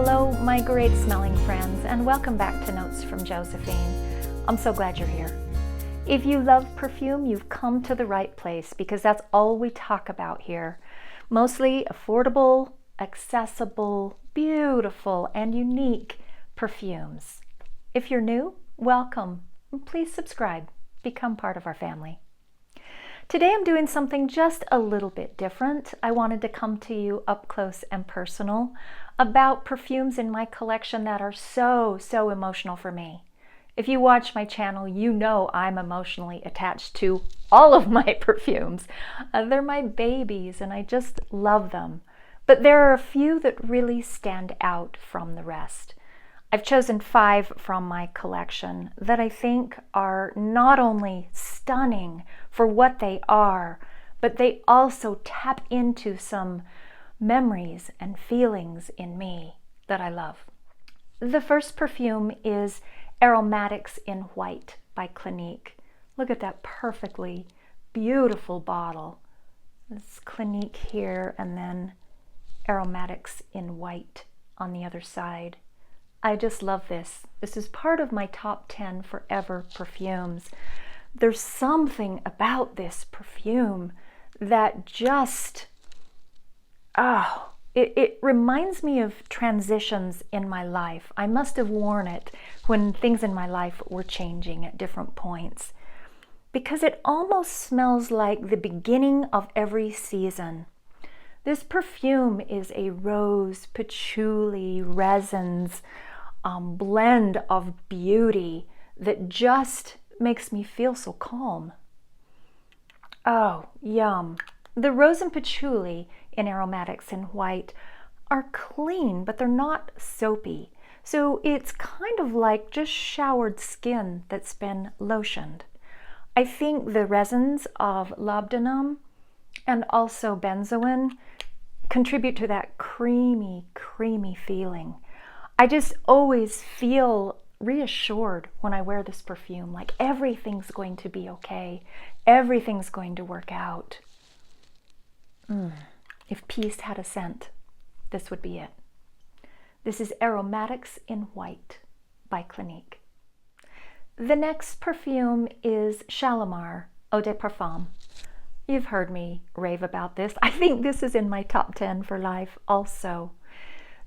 Hello, my great smelling friends, and welcome back to Notes from Josephine. I'm so glad you're here. If you love perfume, you've come to the right place because that's all we talk about here. Mostly affordable, accessible, beautiful, and unique perfumes. If you're new, welcome. Please subscribe. Become part of our family. Today I'm doing something just a little bit different. I wanted to come to you up close and personal about perfumes in my collection that are so emotional for me. If you watch my channel, you know I'm emotionally attached to all of my perfumes. They're my babies and I just love them. But there are a few that really stand out from the rest. I've chosen 5 from my collection that I think are not only stunning for what they are, but they also tap into some memories and feelings in me that I love. The first perfume is Aromatics in White by Clinique. Look at that perfectly beautiful bottle. It's Clinique here and then Aromatics in White on the other side. I just love this. This is part of my top 10 forever perfumes. There's something about this perfume that just, it reminds me of transitions in my life. I must have worn it when things in my life were changing at different points because it almost smells like the beginning of every season. This perfume is a rose, patchouli, resins, blend of beauty that just makes me feel so calm. Oh, yum. The rose and patchouli in Aromatics in White are clean, but they're not soapy. So it's kind of like just showered skin that's been lotioned. I think the resins of labdanum and also benzoin contribute to that creamy feeling. I just always feel reassured when I wear this perfume, like everything's going to be okay. Everything's going to work out. If peace had a scent, this would be it. This is Aromatics in White by Clinique. The next perfume is Shalimar Eau de Parfum. You've heard me rave about this. I think this is in my top 10 for life also.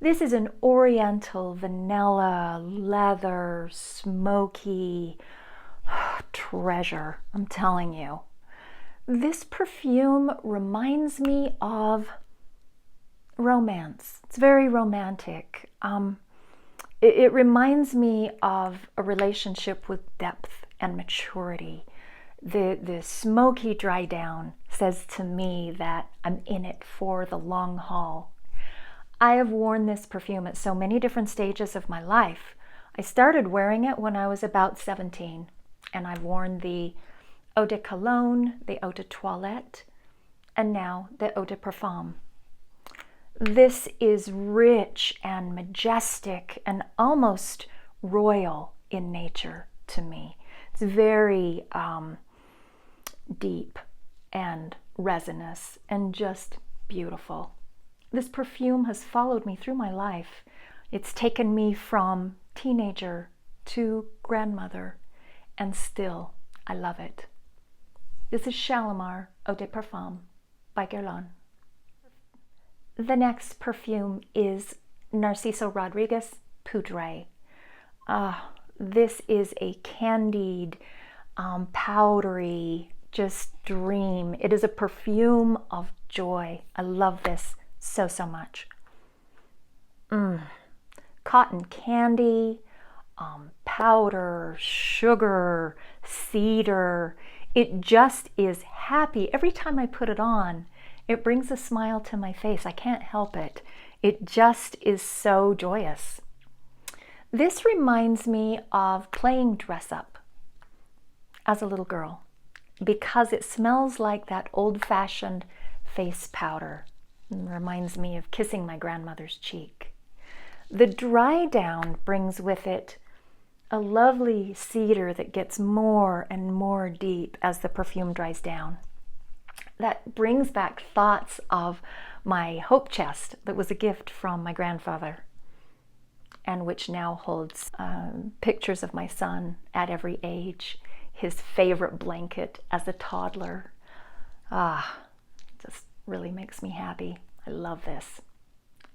This is an oriental, vanilla, leather, smoky treasure, I'm telling you. This perfume reminds me of romance. It's very romantic. It reminds me of a relationship with depth and maturity. The smoky dry down says to me that I'm in it for the long haul. I have worn this perfume at so many different stages of my life. I started wearing it when I was about 17, and I've worn the Eau de Cologne, the Eau de Toilette, and now the Eau de Parfum. This is rich and majestic and almost royal in nature to me. It's very deep and resinous and just beautiful. This perfume has followed me through my life. It's taken me from teenager to grandmother, and still I love it. This is Shalimar Eau de Parfum by Guerlain. The next perfume is Narciso Rodriguez Poudre. This is a candied, powdery, just dream. It is a perfume of joy. I love this so much. Cotton candy, powder, sugar, cedar. It just is happy. Every time I put it on, it brings a smile to my face. I can't help it. It just is so joyous. This reminds me of playing dress up as a little girl because it smells like that old-fashioned face powder. It reminds me of kissing my grandmother's cheek. The dry down brings with it a lovely cedar that gets more and more deep as the perfume dries down. That brings back thoughts of my hope chest that was a gift from my grandfather. and which now holds pictures of my son at every age, his favorite blanket as a toddler. Just really makes me happy. I love this.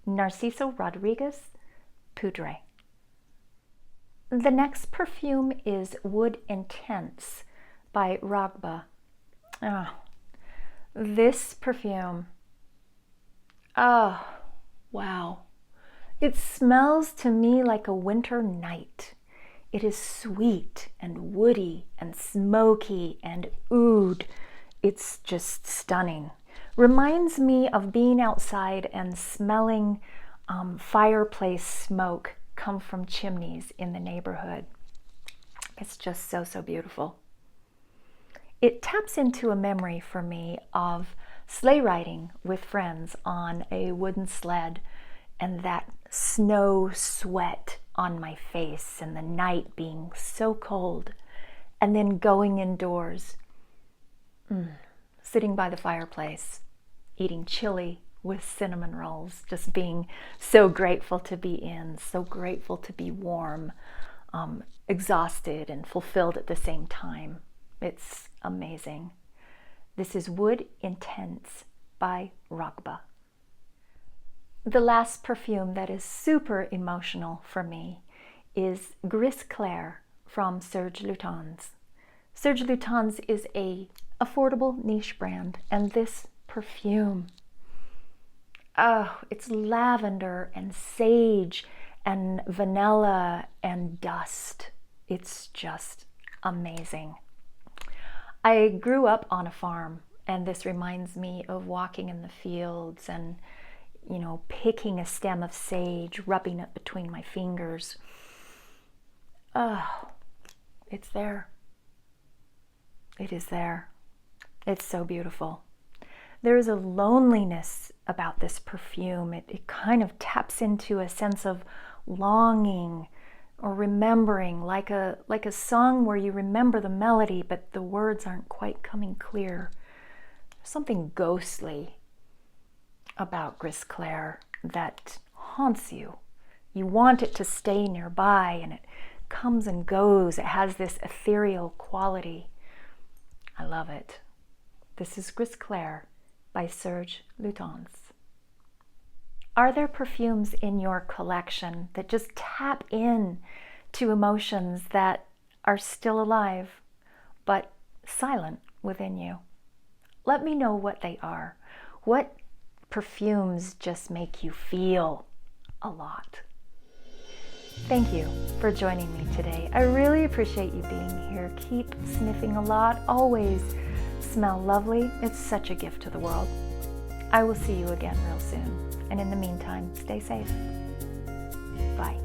Narciso Rodriguez, Poudre. The next perfume is Wood Intense by Ragba. This perfume, wow. It smells to me like a winter night. It is sweet and woody and smoky and oud. It's just stunning. Reminds me of being outside and smelling fireplace smoke come from chimneys in the neighborhood. It's just so, so beautiful. It taps into a memory for me of sleigh riding with friends on a wooden sled and that snow sweat on my face and the night being so cold, and then going indoors, sitting by the fireplace, eating chili with cinnamon rolls, just being so grateful to be in, so grateful to be warm, exhausted and fulfilled at the same time. It's amazing. This is Wood Intense by Ragba. The last perfume that is super emotional for me is Gris Clair from Serge Lutens. Serge Lutens is a affordable niche brand, and this perfume, it's lavender and sage and vanilla and dust. It's just amazing. I grew up on a farm, and this reminds me of walking in the fields and, picking a stem of sage, rubbing it between my fingers. It's there. It is there. It's so beautiful. There is a loneliness about this perfume. It kind of taps into a sense of longing or remembering, like a song where you remember the melody, but the words aren't quite coming clear. There's something ghostly about Gris Clair that haunts you. You want it to stay nearby, and it comes and goes. It has this ethereal quality. I love it. This is Gris Clair by Serge Lutens. Are there perfumes in your collection that just tap in to emotions that are still alive but silent within you? Let me know what they are. What perfumes just make you feel a lot? Thank you for joining me today. I really appreciate you being here. Keep sniffing a lot. Always smell lovely. It's such a gift to the world. I will see you again real soon. And in the meantime, stay safe. Bye.